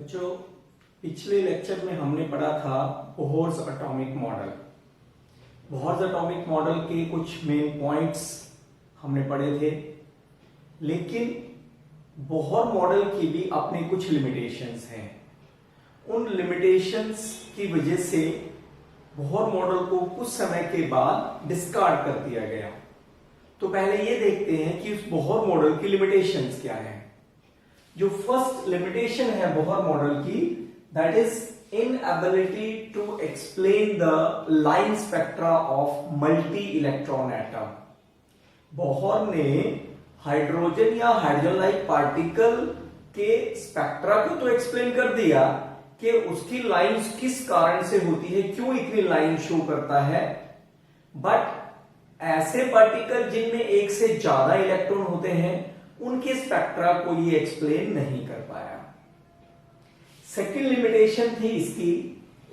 बच्चों, पिछले लेक्चर में हमने पढ़ा था Bohr's atomic model. Bohr's atomic model के कुछ मेन पॉइंट्स हमने पढ़े थे, लेकिन बोहर मॉडल की भी अपने कुछ लिमिटेशंस हैं। उन लिमिटेशंस की वजह से बोहर मॉडल को कुछ समय के बाद डिस्कार्ड कर दिया गया। तो पहले ये देखते हैं कि उस बोहर मॉडल की लिमिटेशंस क्या है। जो फर्स्ट लिमिटेशन है बोहर मॉडल की, that is inability to explain the line spectra of multi electron atom. Bohr ने हाइड्रोजन या हाइड्रोजन लाइक पार्टिकल के स्पेक्ट्रा को तो एक्सप्लेन कर दिया कि उसकी लाइंस किस कारण से होती है, क्यों इतनी लाइन शो करता है, बट ऐसे पार्टिकल जिनमें एक से ज्यादा इलेक्ट्रॉन होते हैं उनके स्पेक्ट्रा को ये एक्सप्लेन नहीं कर पाया। सेकेंड लिमिटेशन थी इसकी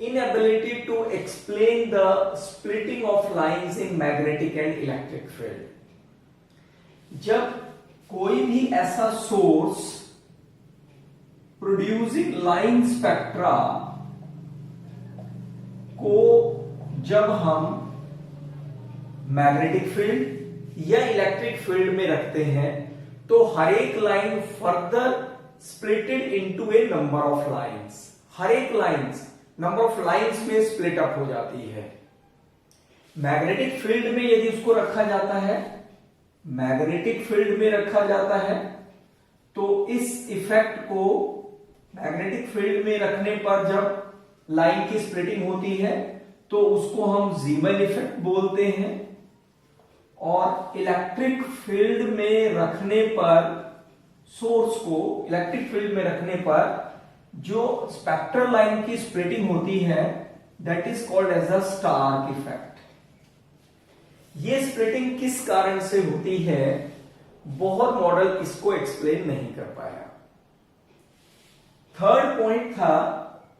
inability to explain the splitting of lines in magnetic and electric field. जब कोई भी ऐसा सोर्स प्रोड्यूसिंग लाइन स्पेक्ट्रा को जब हम मैग्नेटिक फील्ड या इलेक्ट्रिक फील्ड में रखते हैं तो हर एक line further splitted into a number of lines. हर एक लाइंस नंबर ऑफ लाइंस में स्प्लिट अप हो जाती है। मैग्नेटिक फील्ड में यदि उसको रखा जाता है, मैग्नेटिक फील्ड में रखा जाता है, तो इस इफेक्ट को मैग्नेटिक फील्ड में रखने पर जब लाइन की स्प्लिटिंग होती है तो उसको हम जीमन इफेक्ट बोलते हैं। और इलेक्ट्रिक फील्ड में रखने पर, सोर्स को इलेक्ट्रिक फील्ड में रखने पर जो स्पेक्ट्रल लाइन की स्प्लिटिंग होती है, that is called as a Stark effect. ये स्प्लिटिंग किस कारण से होती है, बोहर मॉडल इसको एक्सप्लेन नहीं कर पाया। थर्ड पॉइंट था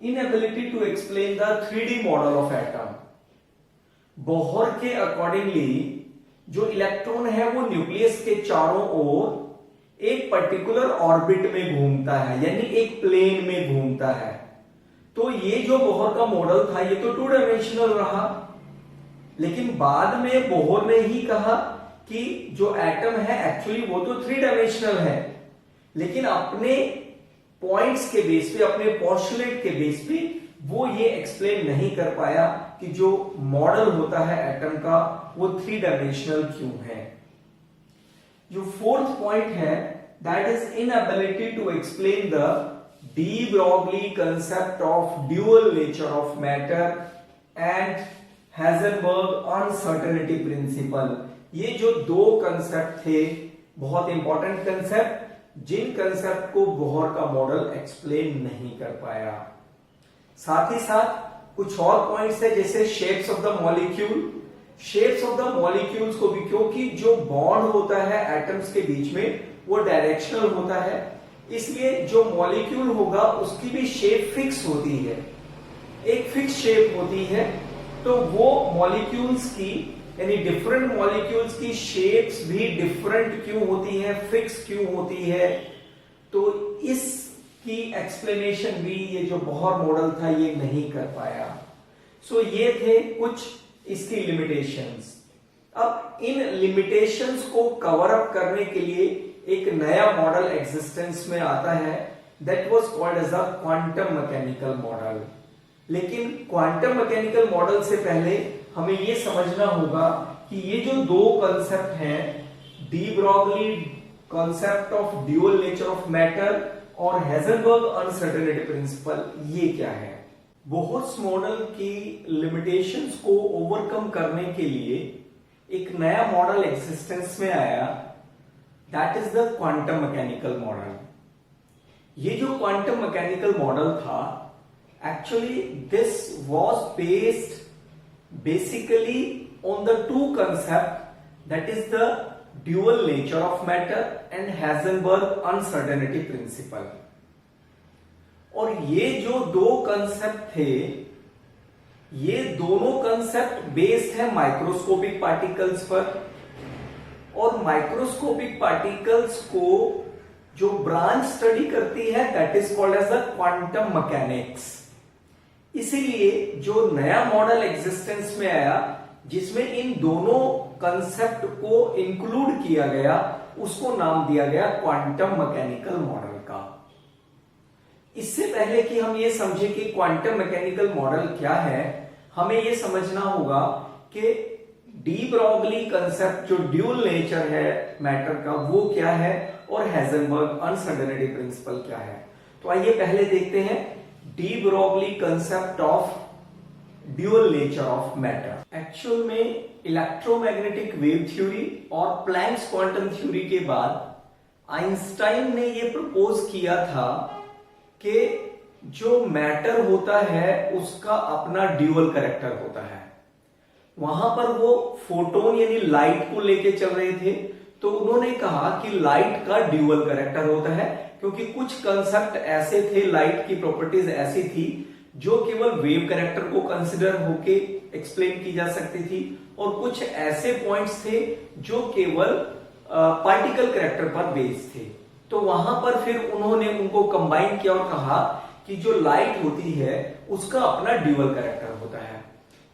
inability to explain the 3D model of atom. Bohr के अकॉर्डिंगली जो इलेक्ट्रॉन है वो न्यूक्लियस के चारों ओर एक पर्टिकुलर ऑर्बिट में घूमता है, यानी एक प्लेन में घूमता है। तो ये जो बोहर का मॉडल था ये तो 2 डायमेंशनल रहा, लेकिन बाद में बोहर ने ही कहा कि जो एटम है एक्चुअली वो तो 3 डायमेंशनल है, लेकिन अपने पॉइंट्स के बेस पे, अपने पोस्टुलेट के बेस पे वो ये एक्सप्लेन नहीं कर पाया कि जो मॉडल होता है एटम का वो 3 डायमेंशनल क्यों है। जो फोर्थ पॉइंट है, that is inability to explain the de Broglie concept of dual nature of matter and Heisenberg uncertainty principle. ये जो 2 कंसेप्ट थे, बहुत इंपॉर्टेंट कंसेप्ट, जिन कंसेप्ट को बोहर का मॉडल एक्सप्लेन नहीं कर पाया। साथ ही साथ कुछ और पॉइंट्स है, जैसे shapes of the molecule. Shapes of the molecules को भी, क्योंकि जो बॉन्ड होता है एटम्स के बीच में वो डायरेक्शनल होता है, इसलिए जो मॉलिक्यूल होगा उसकी भी शेप फिक्स होती है, एक फिक्स शेप होती है। तो वो मॉलिक्यूल्स की, यानी डिफरेंट मॉलिक्यूल्स की शेप्स भी डिफरेंट क्यों होती है, फिक्स क्यों होती है, तो इसकी एक्सप्लेनेशन भी ये जो बोहर मॉडल था ये नहीं कर पाया। सो ये थे कुछ इसकी लिमिटेशंस। अब इन लिमिटेशंस को कवर अप करने के लिए एक नया मॉडल एग्जिस्टेंस में आता है, that was called as a quantum mechanical model. लेकिन क्वांटम मैकेनिकल मॉडल से पहले हमें ये समझना होगा कि ये जो 2 कंसेप्ट हैं, de Broglie concept of dual nature of matter और हाइजेनबर्ग अनसर्टेनिटी प्रिंसिपल, ये क्या है। बोहर्स मॉडल की लिमिटेशंस को ओवरकम करने के लिए एक नया मॉडल एग्जिस्टेंस में आया, that is the quantum mechanical model. ये जो क्वांटम मैकेनिकल मॉडल था, actually this was based basically on the 2 concept, that is the dual nature of matter and Heisenberg uncertainty principle। और ये जो 2 कंसेप्ट थे, ये दोनों कंसेप्ट बेस्ड है माइक्रोस्कोपिक पार्टिकल्स पर, और माइक्रोस्कोपिक पार्टिकल्स को जो ब्रांच स्टडी करती है that is called as the quantum mechanics. इसीलिए जो नया मॉडल एग्जिस्टेंस में आया जिसमें इन दोनों कंसेप्ट को इंक्लूड किया गया उसको नाम दिया गया क्वांटम मैकेनिकल मॉडल का। इससे पहले कि हम ये समझे कि क्वांटम मैकेनिकल मॉडल क्या है, हमें ये समझना होगा कि डी ब्रॉगली कंसेप्ट जो ड्यूल नेचर है मैटर का वो क्या है और हाइजेनबर्ग अनसर्टेनिटी प्रिंसिपल क्या है। तो आइए पहले देखते हैं D Broglie concept of dual nature of matter. Actual में इलेक्ट्रोमैग्नेटिक वेव थ्योरी और प्लैंक्स क्वांटम थ्योरी के बाद आइंस्टाइन ने यह प्रपोज किया था कि जो मैटर होता है उसका अपना ड्यूअल कैरेक्टर होता है। वहां पर वो फोटोन यानी लाइट को लेके चल रहे थे, तो उन्होंने कहा कि लाइट का ड्यूअल कैरेक्टर होता है, क्योंकि कुछ कंसेप्ट ऐसे थे, लाइट की प्रॉपर्टीज ऐसी थी जो केवल वेव कैरेक्टर को कंसिडर होके एक्सप्लेन की जा सकती थी, और कुछ ऐसे पॉइंट्स थे जो केवल पार्टिकल कैरेक्टर पर बेस्ड थे। तो वहां पर फिर उन्होंने उनको कंबाइन किया और कहा कि जो लाइट होती है उसका अपना ड्यूअल कैरेक्टर होता है।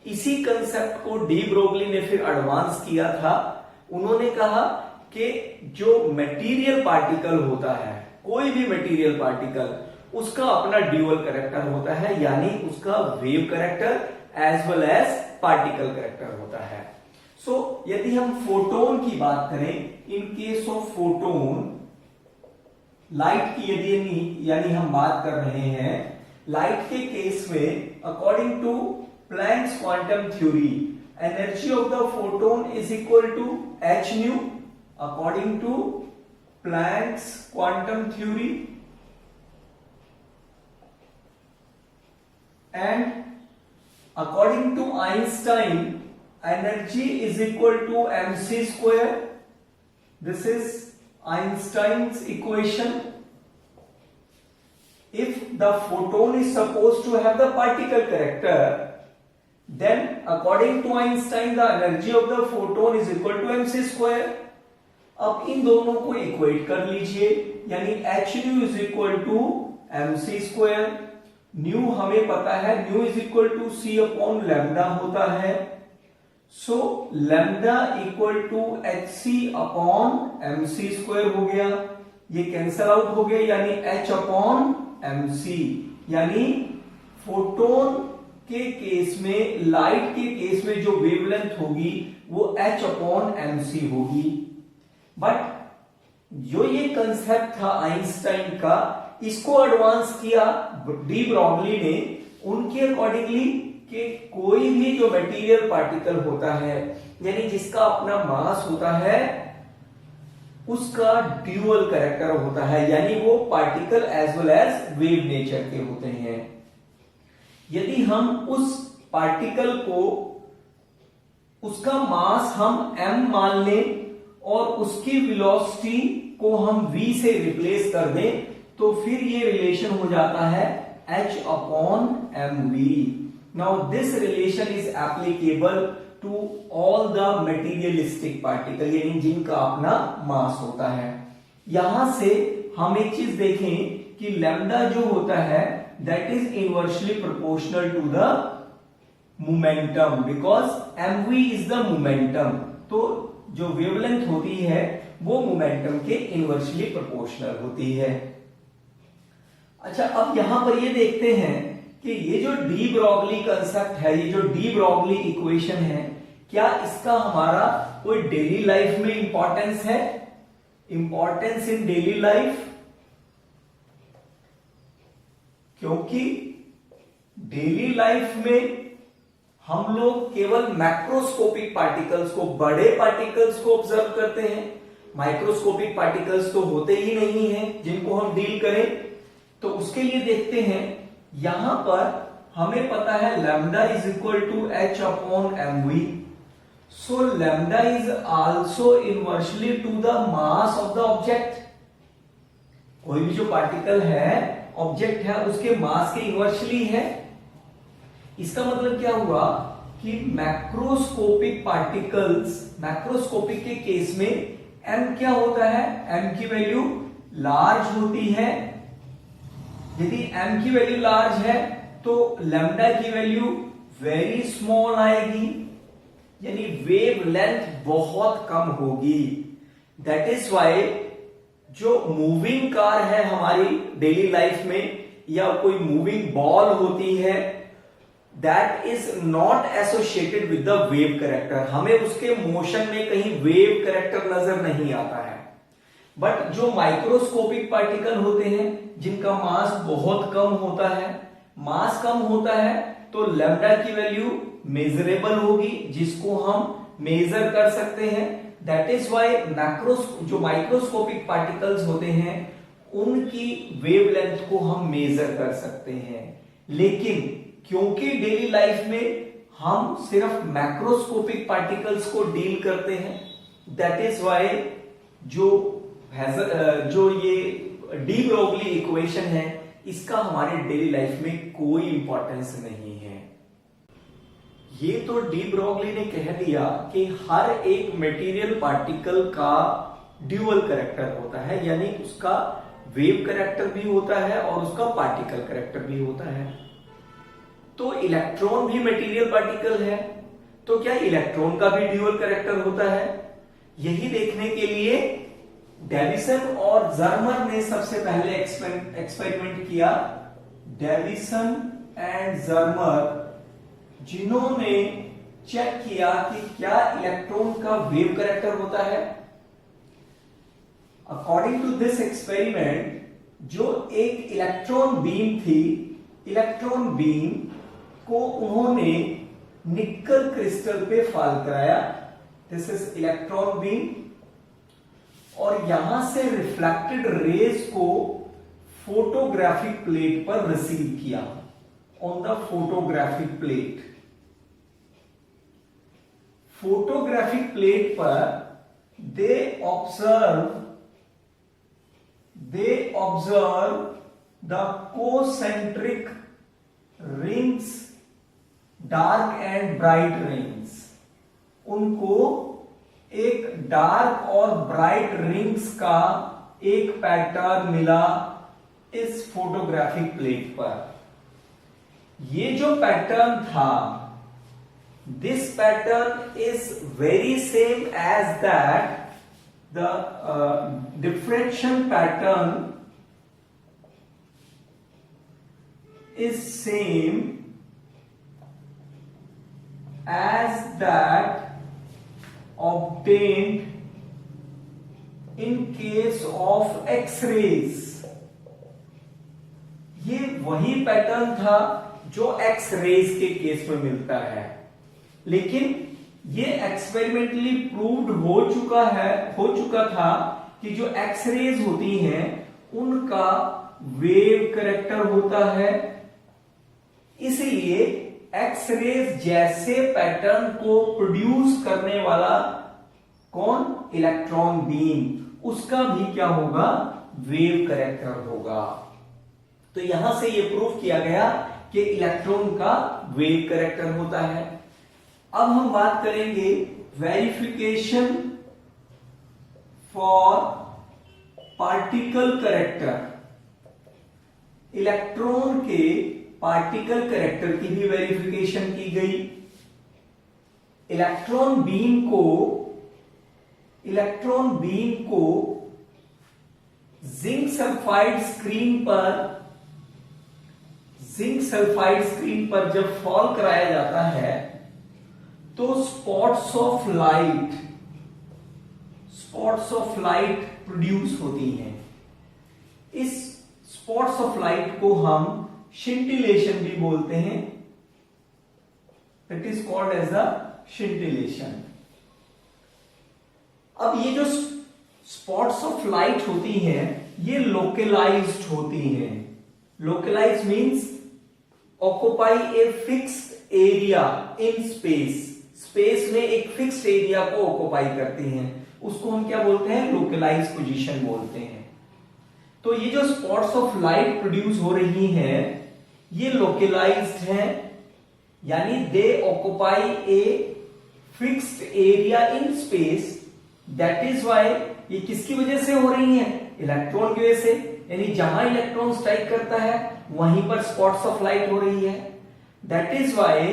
इसी कंसेप्ट को डी ब्रोगली ने फिर एडवांस किया था। उन्होंने कहा कि जो मटेरियल पार्टिकल होता है, कोई भी मटेरियल पार्टिकल, उसका अपना ड्यूअल कैरेक्टर होता है, यानी उसका wave character as well as particle character होता है। सो यदि हम फोटोन की बात करें, in case of photon, light की यदि यानी हम बात कर रहे हैं, लाइट के केस में according to Planck's quantum theory energy of the photon is equal to H nu according to Planck's quantum theory, and according to Einstein energy is equal to mc square. This is Einstein's equation. If the photon is supposed to have the particle character, then according to Einstein the energy of the photon is equal to mc square. अब इन दोनों को equate कर लीजिए, यानी h nu is equal to mc square। Nu हमें पता है, nu is equal to C upon lambda होता है। So lambda equal to H C upon M C square हो गया, ये कैंसल आउट हो गया, यानी एच अपॉन एम सी, यानी फोटोन के केस में, लाइट के केस में जो वेवलेंथ होगी वो एच अपॉन एम सी होगी। बट जो ये कंसेप्ट था आइंस्टाइन का, इसको एडवांस किया डी ब्रॉगली ने उनके अकॉर्डिंगली कि कोई भी जो मटेरियल पार्टिकल होता है, यानी जिसका अपना मास होता है, उसका ड्यूअल कैरेक्टर होता है, यानी वो particle as well as wave nature के होते हैं। यदि हम उस पार्टिकल को, उसका मास हम m मान लें और उसकी वेलोसिटी को हम v से रिप्लेस कर दें, तो फिर ये रिलेशन हो जाता है h upon mv। Now this relation is applicable to all the materialistic particle, यानी जिनका अपना मास होता है। यहां से हम एक चीज देखें कि लैम्डा जो होता है that is inversely proportional to the momentum, because mv is the momentum. तो जो वेवलेंथ होती है वो मोमेंटम के इनवर्सली प्रोपोर्शनल होती है। अच्छा, अब यहां पर ये देखते हैं कि ये जो डी ब्रॉगली कंसेप्ट है, ये जो डी ब्रॉगली इक्वेशन है, क्या इसका हमारा कोई डेली लाइफ में इंपॉर्टेंस है? इंपॉर्टेंस इन डेली लाइफ, क्योंकि डेली लाइफ में हम लोग केवल मैक्रोस्कोपिक पार्टिकल्स को, बड़े पार्टिकल्स को ऑब्जर्व करते हैं। माइक्रोस्कोपिक पार्टिकल्स तो होते ही नहीं हैं जिनको हम डील करें। तो उसके लिए देखते हैं, यहां पर हमें पता है lambda is equal to H upon M V. So lambda is also inversely to the mass of the object. कोई भी जो पार्टिकल है, ऑब्जेक्ट है, उसके मास के इनवर्सली है। इसका मतलब क्या हुआ कि मैक्रोस्कोपिक पार्टिकल्स, मैक्रोस्कोपिक के केस में m क्या होता है? m की वैल्यू लार्ज होती है, यदि m की वैल्यू लार्ज है तो लैम्डा की वैल्यू वेरी स्मॉल आएगी, यानी वेव लेंथ बहुत कम होगी। दैट इज वाई जो मूविंग कार है हमारी डेली लाइफ में, या कोई मूविंग बॉल होती है, that is not associated with the wave character. हमें उसके मोशन में कहीं वेव कैरेक्टर नजर नहीं आता है। बट जो माइक्रोस्कोपिक पार्टिकल होते हैं जिनका मास बहुत कम होता है, मास कम होता है तो लैम्डा की वैल्यू मेजरेबल होगी, जिसको हम मेजर कर सकते हैं। दैट इज वाई जो माइक्रोस्कोपिक पार्टिकल्स होते हैं उनकी वेवलेंथ को हम मेजर कर सकते हैं। लेकिन क्योंकि डेली लाइफ में हम सिर्फ मैक्रोस्कोपिक पार्टिकल्स को डील करते हैं, दैट इज वाई जो ये डी ब्रोगली इक्वेशन है इसका हमारे डेली लाइफ में कोई इंपॉर्टेंस नहीं है। ये तो डी ब्रोगली ने कह दिया कि हर एक मटेरियल पार्टिकल का ड्यूअल कैरेक्टर होता है, यानी उसका वेव कैरेक्टर भी होता है और उसका पार्टिकल कैरेक्टर भी होता है। तो इलेक्ट्रॉन भी मटेरियल पार्टिकल है, तो क्या इलेक्ट्रॉन का भी ड्यूअल कैरेक्टर होता है? यही देखने के लिए डेविसन और जर्मर ने सबसे पहले एक्सपेरिमेंट किया। डेविसन एंड जर्मर, जिन्होंने चेक किया कि क्या इलेक्ट्रॉन का वेव कैरेक्टर होता है। अकॉर्डिंग टू दिस एक्सपेरिमेंट, जो एक इलेक्ट्रॉन बीम थी, इलेक्ट्रॉन बीम को उन्होंने निकल क्रिस्टल पे फॉल कराया। दिस इज इलेक्ट्रॉन बीम, और यहां से रिफ्लेक्टेड रेज को फोटोग्राफिक प्लेट पर रिसीव किया, on the photographic plate. Photographic plate पर they observe the concentric rings, dark and bright rings. उनको एक डार्क और ब्राइट रिंग्स का एक पैटर्न मिला इस फोटोग्राफिक प्लेट पर। ये जो पैटर्न था, this pattern is very same as that the diffraction pattern is same as that obtained in case of X-rays। ये वही पैटर्न था जो एक्स-रेज के केस में मिलता है, लेकिन ये एक्सपेरिमेंटली प्रूव्ड हो चुका था कि जो एक्स-रेज होती हैं उनका वेव कैरेक्टर होता है। इसलिए एक्स-रेज जैसे पैटर्न को प्रोड्यूस करने वाला कौन? इलेक्ट्रॉन बीम, उसका भी क्या होगा? वेव कैरेक्टर होगा। तो यहां से यह प्रूव किया गया कि इलेक्ट्रॉन का वेव कैरेक्टर होता है। अब हम बात करेंगे verification for particle character. Electron के पार्टिकल कैरेक्टर की भी वेरिफिकेशन की गई। इलेक्ट्रॉन बीम को जिंक सल्फाइड स्क्रीन पर जब फॉल कराया जाता है तो स्पॉट्स ऑफ लाइट प्रोड्यूस होती हैं। इस स्पॉट्स ऑफ लाइट को हम शिंटिलेशन भी बोलते हैं। It is called as the scintillation. अब ये जो स्पॉट्स ऑफ लाइट होती हैं ये लोकलाइज्ड होती हैं। Localized means occupy a fixed area in space में एक फिक्स्ड एरिया को ऑक्युपाई करती हैं, उसको हम क्या बोलते हैं? लोकलाइज्ड पोजीशन बोलते हैं। तो ये जो स्पॉट्स ऑफ लाइट प्रोड्यूस हो रही हैं ये लोकलाइज्ड हैं, यानी they occupy a fixed area in space. That is why ये किसकी वजह से हो रही हैं? इलेक्ट्रॉन की वजह से, यानी जहां इलेक्ट्रॉन स्ट्राइक करता है वहीं पर स्पॉट्स ऑफ लाइट हो रही है। That is why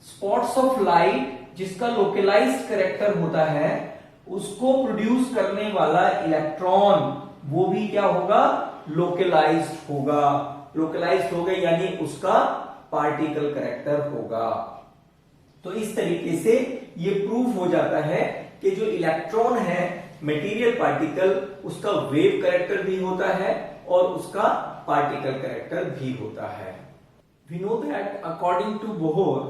spots of light जिसका लोकलाइज्ड कैरेक्टर होता है उसको प्रोड्यूस करने वाला इलेक्ट्रॉन वो भी क्या होगा, लोकलाइज्ड होगा। लोकलाइज्ड होगा यानी उसका पार्टिकल कैरेक्टर होगा। तो इस तरीके से ये प्रूफ हो जाता है कि जो इलेक्ट्रॉन है मटेरियल पार्टिकल उसका वेव कैरेक्टर भी होता है और उसका पार्टिकल कैरेक्टर भी होता है। We know that according to Bohr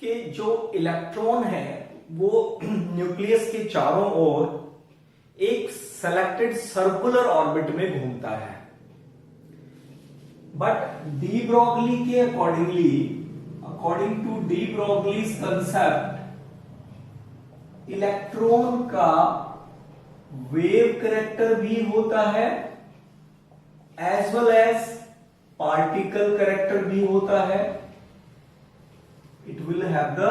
कि जो इलेक्ट्रॉन है वो न्यूक्लियस के चारों ओर एक सेलेक्टेड सर्कुलर ऑर्बिट में घूमता है। बट डी ब्रॉगली के according to de Broglie's concept, electron का वेव कैरेक्टर भी होता है as well as particle character भी होता है। It will have the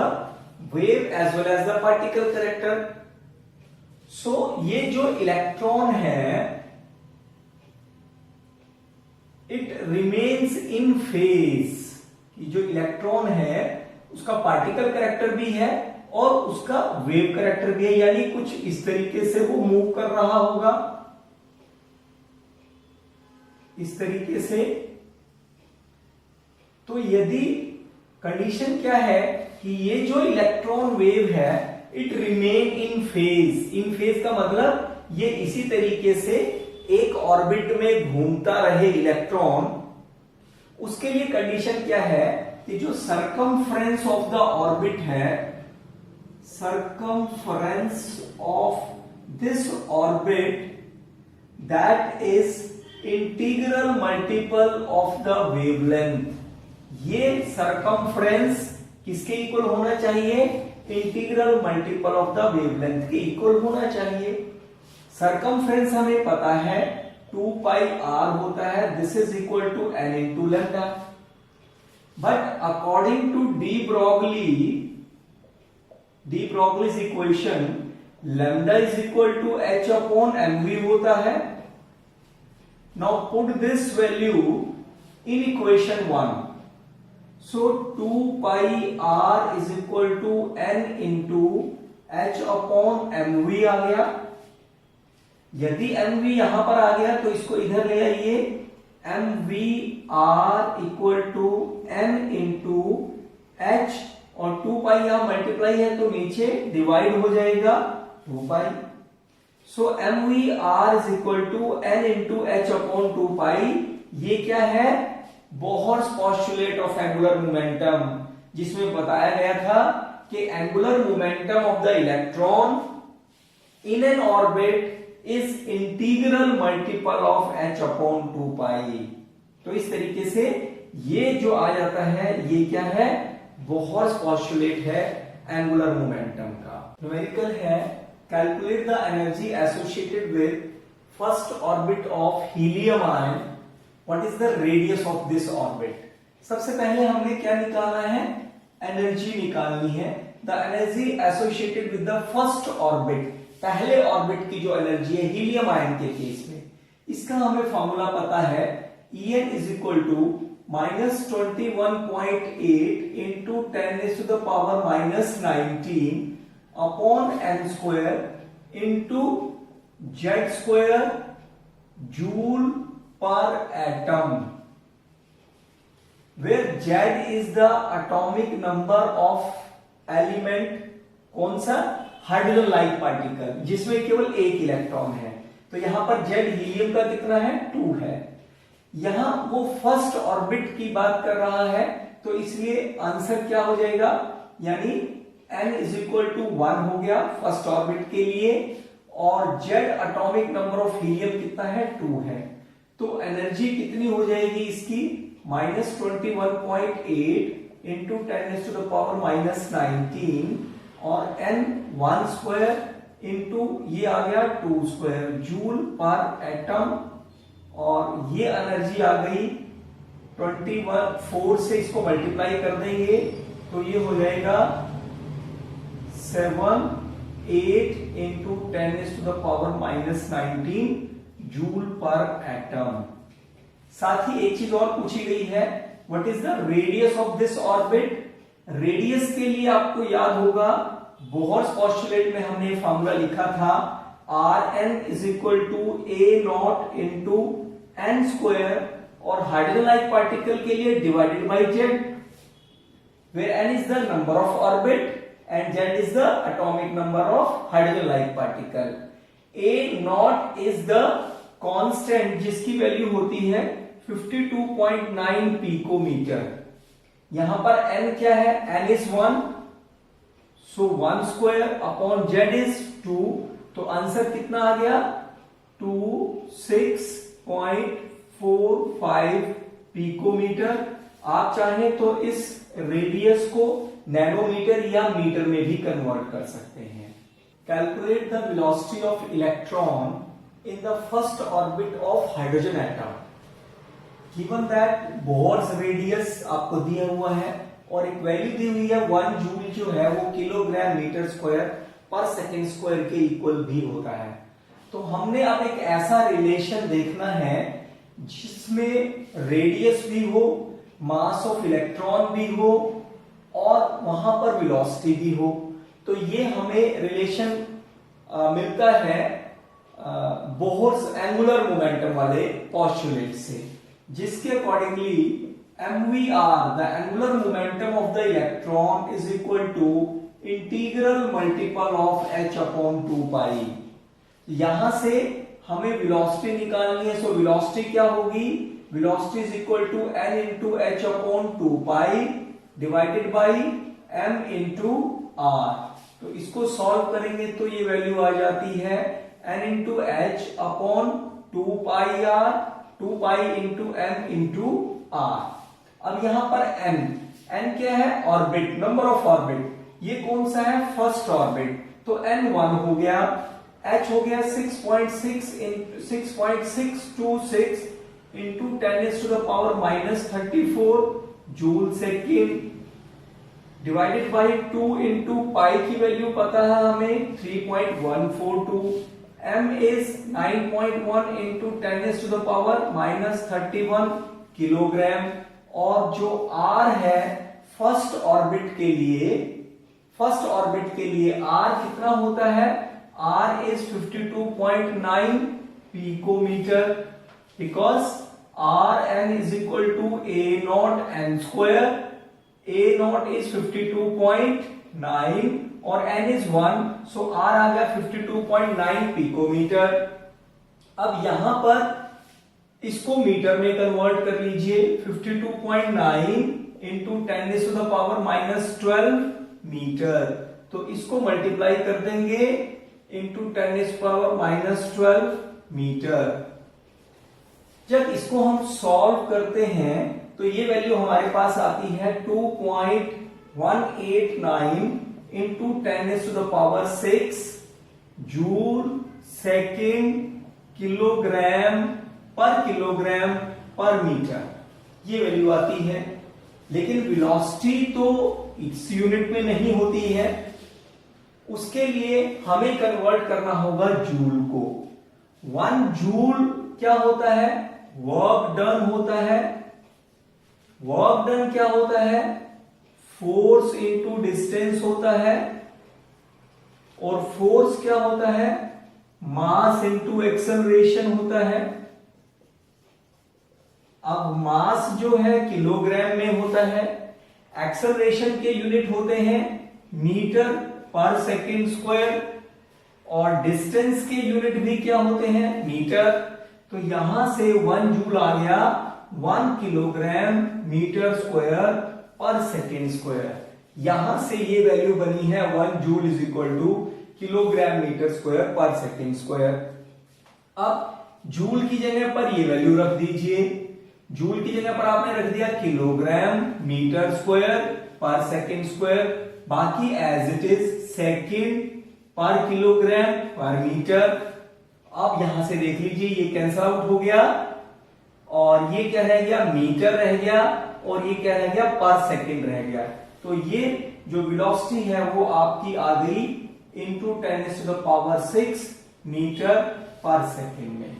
wave as well as the particle character. So ये जो इलेक्ट्रॉन है इट रिमेन्स इन फेज। जो इलेक्ट्रॉन है उसका पार्टिकल कैरेक्टर भी है और उसका वेव कैरेक्टर भी है, यानी कुछ इस तरीके से वो मूव कर रहा होगा, इस तरीके से। तो यदि कंडीशन क्या है कि ये जो इलेक्ट्रॉन वेव है it remain in phase. In phase का मतलब ये इसी तरीके से एक ऑर्बिट में घूमता रहे इलेक्ट्रॉन। उसके लिए कंडीशन क्या है कि जो सरकमफ्रेंस ऑफ द ऑर्बिट है, circumference of this orbit that is integral multiple of the wavelength। ये circumference किसके इक्वल होना चाहिए, integral multiple of the wavelength के इक्वल होना चाहिए। सरकमफ्रेंस हमें पता है 2 पाई r होता है, this is equal to n into lambda. But according to de Broglie's equation lambda is equal to h upon mv होता है। Now put this value in equation 1। So 2 pi r is equal to n into h upon mv आ गया। यदि mv यहां पर आ गया तो इसको इधर ले आइए, mv r equal to n into h, और 2 पाई यहां मल्टीप्लाई है तो नीचे डिवाइड हो जाएगा 2 pi. So mv r is equal to n into h upon 2 pi. ये क्या है, Bohr's postulate of angular momentum, जिसमें बताया गया था कि angular momentum of the electron in an orbit is integral multiple of h upon 2 pi. तो इस तरीके से ये जो आ जाता है ये क्या है, बोहर्स पोस्टुलेट है एंगुलर मोमेंटम का। न्यूमेरिकल है calculate the energy associated with first orbit of helium ion, what is the radius of this orbit. सबसे पहले हमने क्या निकालना है, एनर्जी निकालनी है। The energy associated with the first orbit, पहले ऑर्बिट की जो एनर्जी है हीलियम आयन के केस में, इसका हमें फॉर्मूला पता है, En is equal to -21.8 into 10⁻⁻19 upon n square into Z square joule पर atom, where Z is the atomic number of element, कौन सा, हाइड्रोजन लाइक पार्टिकल जिसमें केवल एक इलेक्ट्रॉन है। तो यहां पर जेड हीलियम का कितना है, 2 है। यहां वो फर्स्ट ऑर्बिट की बात कर रहा है तो इसलिए आंसर क्या हो जाएगा, यानी n इज इक्वल टू 1 हो गया फर्स्ट ऑर्बिट के लिए, और Z atomic number of helium कितना है, 2 है। तो एनर्जी कितनी हो जाएगी इसकी, -21.8 इंटू 10⁻⁻19 और n 1 स्क्वायर इंटू ये आ गया 2 स्क्वायर जूल पर एटम, और ये एनर्जी आ गई 4 से इसको मल्टीप्लाई कर देंगे तो ये हो जाएगा 7 8 इंटू 10⁻⁻19 जूल पर एटम। साथ ही एक चीज और पूछी गई है, what is the radius of this orbit. Radius के लिए आपको याद होगा बोहर्स पोस्टुलेट में हमने फॉर्मूला लिखा था Rn is equal to a nought into n square, और हाइड्रोजन लाइक पार्टिकल के लिए divided by Z, where n is the number of orbit and z is the atomic number of hydrogen like particle. A naught is the constant जिसकी value होती है 52.9 picometre. यहां पर n क्या है, n is 1, so 1 square upon z is 2, तो answer कितना आ गया 26.45 पिकोमीटर। आप चाहें तो इस रेडियस को नैनोमीटर या मीटर में भी कन्वर्ट कर सकते हैं। Calculate the velocity of electron in the first orbit of hydrogen atom. Given that Bohr's radius आपको दिया हुआ है और एक वैल्यू दी हुई है 1 जूल जो है वो किलोग्राम मीटर स्क्वायर पर सेकेंड स्क्वायर के इक्वल भी होता है। तो हमने अब एक ऐसा रिलेशन देखना है जिसमें रेडियस भी हो, मास ऑफ इलेक्ट्रॉन भी हो और वहां पर वेलोसिटी भी हो। तो ये हमें रिलेशन मिलता है बोहर्स एंगुलर मोमेंटम वाले पोस्टुलेट से, जिसके accordingly MVR the angular momentum of the electron is equal to integral multiple of h upon 2 pi. यहां से हमें वेलोसिटी निकालनी है, सो वेलोसिटी क्या होगी, velocity is equal to n into H upon 2 pi divided by m into r। तो इसको solve करेंगे तो ये वैल्यू आ जाती है n into H upon 2 pi r, 2 pi into m into r। अब यहां पर n क्या है, ऑर्बिट, नंबर ऑफ ऑर्बिट। ये कौन सा है, फर्स्ट ऑर्बिट, तो n 1 हो गया, h हो गया 6.626 into 10 to the power -34 joule second divided by 2 into pi की वैल्यू पता है हमें 3.142, m is 9.1 into 10 to the power -31 kilogram. और जो r है फर्स्ट ऑर्बिट के लिए r कितना होता है, r is 52.9 picometer, because Rn is equal to a naught n square, a naught is 52.9 और n is 1, so R आ गया 52.9 पिकोमीटर। अब यहां पर इसको मीटर में कन्वर्ट कर लीजिए, 52.9 into 10 to the power -12 metre, तो इसको मल्टीप्लाई कर देंगे इंटू 10 टू पावर -12 मीटर। जब इसको हम सॉल्व करते हैं तो ये वैल्यू हमारे पास आती है 2.189 into 10 to the power 6 joule second kilogram पर मीटर, ये वैल्यू आती है। लेकिन वेलोसिटी तो इस यूनिट में नहीं होती है, उसके लिए हमें कन्वर्ट करना होगा जूल को। 1 जूल क्या होता है, वर्क डन होता है। वर्क डन क्या होता है, फोर्स इंटू डिस्टेंस होता है, और फोर्स क्या होता है, मास इंटू एक्सेलरेशन होता है। अब मास जो है किलोग्राम में होता है, एक्सेलरेशन के यूनिट होते हैं मीटर पर सेकेंड स्क्वायर, और डिस्टेंस के यूनिट भी क्या होते हैं, मीटर। तो यहां से 1 जूल आ गया 1 किलोग्राम मीटर स्क्वायर पर सेकेंड स्क्वायर। यहां से ये वैल्यू बनी है 1 joule is equal to kilogram metre square पर सेकेंड स्क्वायर। अब जूल की जगह पर ये वैल्यू रख दीजिए, जूल की जगह पर आपने रख दिया किलोग्राम मीटर स्क्वायर पर सेकेंड स्क्वायर, बाकी एज इट इज सेकेंड पर किलोग्राम पर मीटर। अब यहां से देख लीजिए ये कैंसल आउट हो गया, और ये क्या रह गया, मीटर रह गया, और ये क्या रह गया, पर सेकेंड रह गया। तो ये जो वेलोसिटी है वो आपकी आ गई into 10 to the power 6 metre पर सेकेंड में।